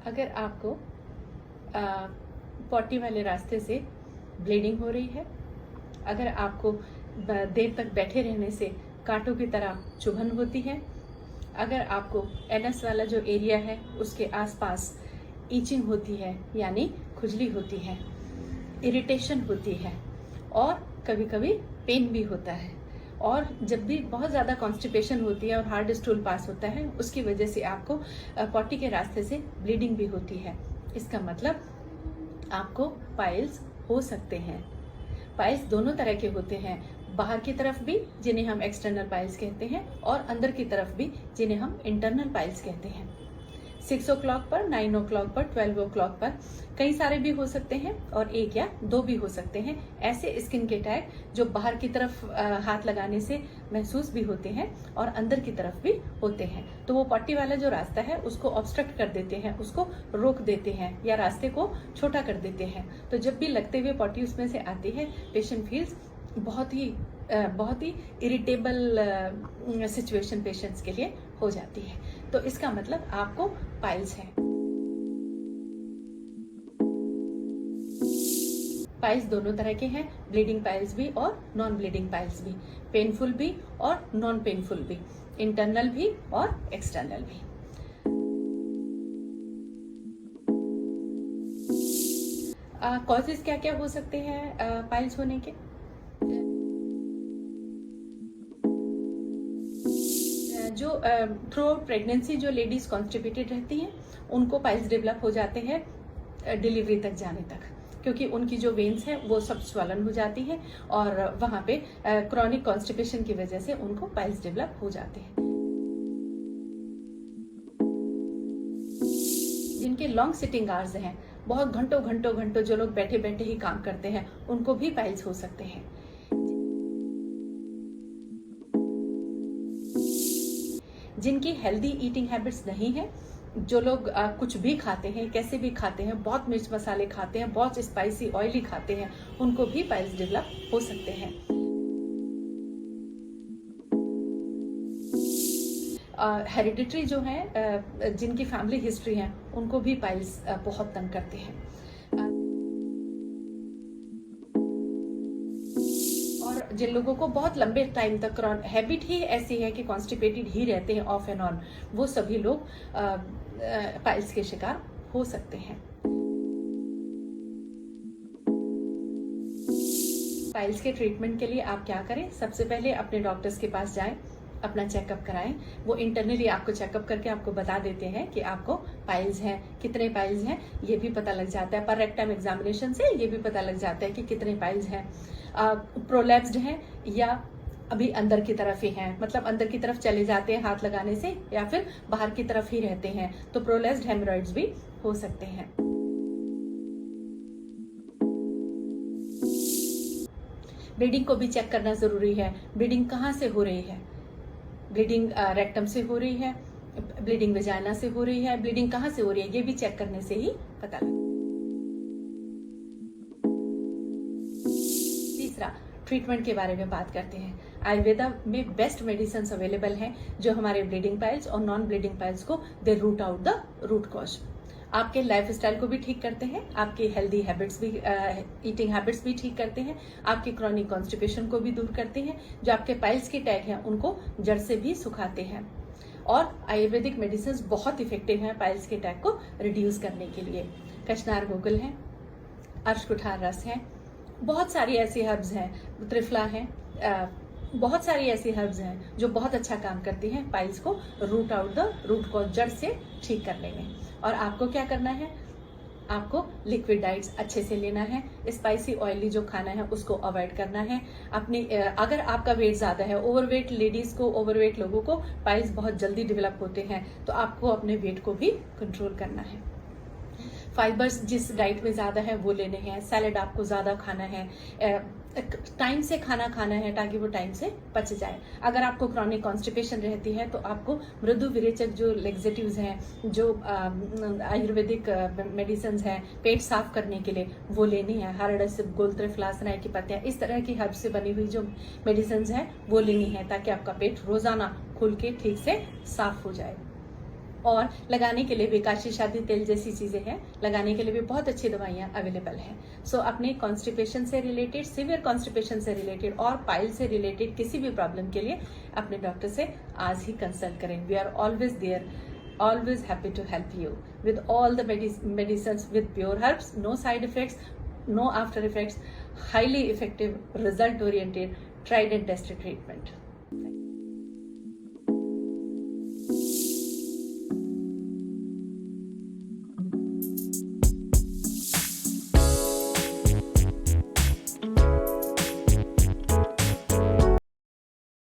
अगर आपको पॉटी वाले रास्ते से ब्लीडिंग हो रही है, अगर आपको देर तक बैठे रहने से कांटों की तरह चुभन होती है, अगर आपको एनएस वाला जो एरिया है उसके आसपास ईचिंग होती है यानी खुजली होती है, इरिटेशन होती है और कभी कभी पेन भी होता है, और जब भी बहुत ज़्यादा कॉन्स्टिपेशन होती है और हार्ड स्टूल पास होता है उसकी वजह से आपको पॉटी के रास्ते से ब्लीडिंग भी होती है, इसका मतलब आपको पाइल्स हो सकते हैं। पाइल्स दोनों तरह के होते हैं, बाहर की तरफ भी जिन्हें हम एक्सटर्नल पाइल्स कहते हैं और अंदर की तरफ भी जिन्हें हम इंटरनल पाइल्स कहते हैं। 6 o'clock पर, 9 o'clock पर, 12 o'clock पर कई सारे भी हो सकते हैं और 1 या 2 भी हो सकते हैं। ऐसे स्किन के टैग जो बाहर की तरफ हाथ लगाने से महसूस भी होते हैं और अंदर की तरफ भी होते हैं, तो वो पॉटी वाला जो रास्ता है उसको ऑब्स्ट्रक्ट कर देते हैं, उसको रोक देते हैं या रास्ते को छोटा कर देते हैं। तो जब भी लगते हुए पॉटी उसमें से आती है, पेशेंट फील्स बहुत ही इरिटेबल सिचुएशन पेशेंट्स के लिए हो जाती है। तो इसका मतलब आपको पाइल्स है। पाइल्स दोनों तरह के हैं, ब्लीडिंग पाइल्स भी और नॉन ब्लीडिंग पाइल्स भी, पेनफुल भी और नॉन पेनफुल भी, इंटरनल भी और एक्सटर्नल भी। कॉजेस क्या क्या हो सकते हैं पाइल्स होने के? जो थ्रू आउट प्रेगनेंसी जो लेडीज कॉन्स्टिपेटेड रहती हैं उनको पाइल्स डेवलप हो जाते हैं डिलीवरी तक जाने तक, क्योंकि उनकी जो वेन्स हैं वो सब स्वलन हो जाती हैं और वहां पे क्रॉनिक कॉन्स्टिपेशन की वजह से उनको पाइल्स डेवलप हो जाते हैं। जिनके लॉन्ग सिटिंग आवर्स हैं, बहुत घंटों घंटों घंटों जो लोग बैठे बैठे ही काम करते हैं, उनको भी पाइल्स हो सकते हैं। जिनकी हेल्दी ईटिंग हैबिट्स नहीं है, जो लोग कुछ भी खाते हैं, कैसे भी खाते हैं, बहुत मिर्च मसाले खाते हैं, बहुत स्पाइसी ऑयली खाते हैं, उनको भी पाइल्स डेवलप हो सकते हैं। हेरिडिटरी जो है, जिनकी फैमिली हिस्ट्री है, उनको भी पाइल्स बहुत तंग करते हैं। जिन लोगों को बहुत लंबे टाइम तक हैबिट ही ऐसी है कि कॉन्स्टिपेटेड ही रहते हैं ऑफ एंड ऑन, वो सभी लोग पाइल्स के शिकार हो सकते हैं। पाइल्स के ट्रीटमेंट के लिए आप क्या करें? सबसे पहले अपने डॉक्टर्स के पास जाएं, अपना चेकअप कराएं। वो इंटरनली आपको चेकअप करके आपको बता देते हैं कि आपको पाइल्स हैं, कितने पाइल्स हैं ये भी पता लग जाता है। पर रेक्टम एग्जामिनेशन से ये भी पता लग जाता है कि कितने पाइल्स हैं, प्रोलैप्स्ड हैं या अभी अंदर की तरफ ही हैं, मतलब अंदर की तरफ चले जाते हैं हाथ लगाने से या फिर बाहर की तरफ ही रहते हैं, तो प्रोलैप्स्ड हेमरॉइड्स भी हो सकते हैं। ब्लीडिंग को भी चेक करना जरूरी है। ब्लीडिंग कहाँ से हो रही है? ब्लीडिंग रेक्टम से हो रही है, ब्लीडिंग वेजाइना से हो रही है, ब्लीडिंग कहाँ से हो रही है ये भी चेक करने से ही पता लगता है। तीसरा, ट्रीटमेंट के बारे में बात करते हैं। आयुर्वेदा में बेस्ट मेडिसिन अवेलेबल हैं जो हमारे ब्लीडिंग पाइल्स और नॉन ब्लीडिंग पाइल्स को दे root out the root cause. आपके लाइफ स्टाइल को भी ठीक करते हैं, आपकी हेल्दी हैबिट्स भी, ईटिंग हैबिट्स भी ठीक करते हैं, आपकी क्रॉनिक कॉन्स्टिपेशन को भी दूर करते हैं, जो आपके पाइल्स के टैग हैं उनको जड़ से भी सुखाते हैं। और आयुर्वेदिक मेडिसिन बहुत इफेक्टिव हैं पाइल्स के टैग को रिड्यूस करने के लिए। कचनार गोगल है, अर्शकुठार रस है, बहुत सारी ऐसी हर्ब्स हैं, त्रिफला है, बहुत सारी ऐसी हर्ब्स हैं जो बहुत अच्छा काम करती हैं पाइल्स को रूट आउट द रूट को जड़ से ठीक करने में। और आपको क्या करना है? आपको लिक्विड डाइट्स अच्छे से लेना है, स्पाइसी ऑयली जो खाना है उसको अवॉइड करना है। अपनी अगर आपका वेट ज्यादा है, ओवरवेट लेडीज को, ओवरवेट लोगों को पाइल्स बहुत जल्दी डेवलप होते हैं, तो आपको अपने वेट को भी कंट्रोल करना है। फाइबर्स जिस डाइट में ज्यादा है वो लेने हैं, सैलेड आपको ज्यादा खाना है, टाइम से खाना खाना है ताकि वो टाइम से पच जाए। अगर आपको क्रॉनिक कॉन्स्टिपेशन रहती है तो आपको मृदु विरेचक जो लेक्सेटिव्स हैं, जो आयुर्वेदिक मेडिसिन हैं पेट साफ करने के लिए, वो लेनी है। हरड़, गोल, त्रिफला, सनाई की पत्तियां, इस तरह की हर्ब से बनी हुई जो मेडिसिन है वो लेनी है ताकि आपका पेट रोजाना खुल के ठीक से साफ हो जाए। और लगाने के लिए भी काशी शादी तेल जैसी चीजें हैं, लगाने के लिए भी बहुत अच्छी दवाइयां अवेलेबल हैं। सो अपने कॉन्स्टिपेशन से रिलेटेड, सीवियर कॉन्स्टिपेशन से रिलेटेड और पाइल से रिलेटेड किसी भी प्रॉब्लम के लिए अपने डॉक्टर से आज ही कंसल्ट करें। We are always there, always happy to help you with all the medicines with pure herbs, no side effects, no after effects, highly effective, result oriented, tried and tested treatment.